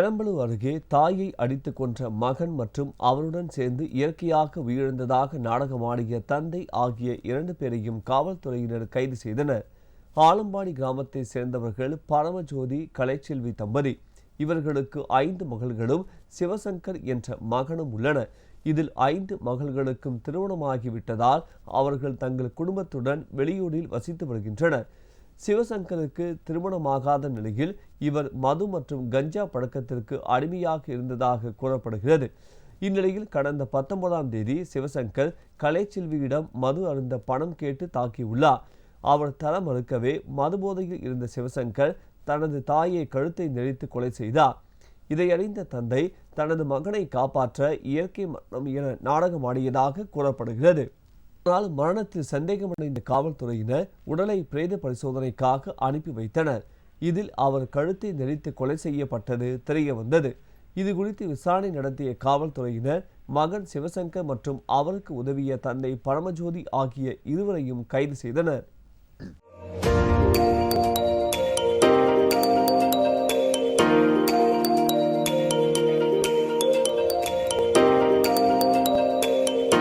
பெரம்பலூர் அருகே தாயை அடித்துக் கொன்ற மகன் மற்றும் அவருடன் சேர்ந்து இயற்கையாக உயிரிழந்ததாக நாடகமாடிய தந்தை ஆகிய 2 பேரையும் காவல்துறையினர் கைது செய்தனர். ஆலம்பாடி கிராமத்தை சேர்ந்தவர்கள் பரமஜோதி கலைச்செல்வி தம்பதி. இவர்களுக்கு 5 மகள்களும் சிவசங்கர் என்ற மகனும் உள்ளனர். இதில் 5 மகள்களுக்கும் திருமணமாகிவிட்டதால் அவர்கள் தங்கள் குடும்பத்துடன் வெளியூரில் வசித்து வருகின்றனர். சிவசங்கருக்கு திருமணமாகாத நிலையில் இவர் மது மற்றும் கஞ்சா பழக்கத்திற்கு அடிமையாக இருந்ததாக கூறப்படுகிறது. இந்நிலையில் கடந்த 19ஆம் தேதி சிவசங்கர் கலைச்செல்வியிடம் மது அருந்த பணம் கேட்டு தாக்கியுள்ளார். அவர் தர மறுக்கவே மதுபோதையில் இருந்த சிவசங்கர் தனது தாயை கழுத்தை நெரித்து கொலை செய்தார். இதையறிந்த தந்தை தனது மகனை காப்பாற்ற இயற்கை மரணம் என நாடகமாடியதாக கூறப்படுகிறது. ஆனால் மரணத்தில் சந்தேகமடைந்த காவல்துறையினர் உடலை பிரேத பரிசோதனைக்காக அனுப்பி வைத்தனர். இதில் அவர் கழுத்தை நெரித்து கொலை செய்யப்பட்டது தெரிய வந்தது. இது குறித்து விசாரணை நடத்திய காவல்துறையினர் மகன் சிவசங்கர் மற்றும் அவருக்கு உதவிய தந்தை பரமஜோதி ஆகிய இருவரையும் கைது செய்தனர்.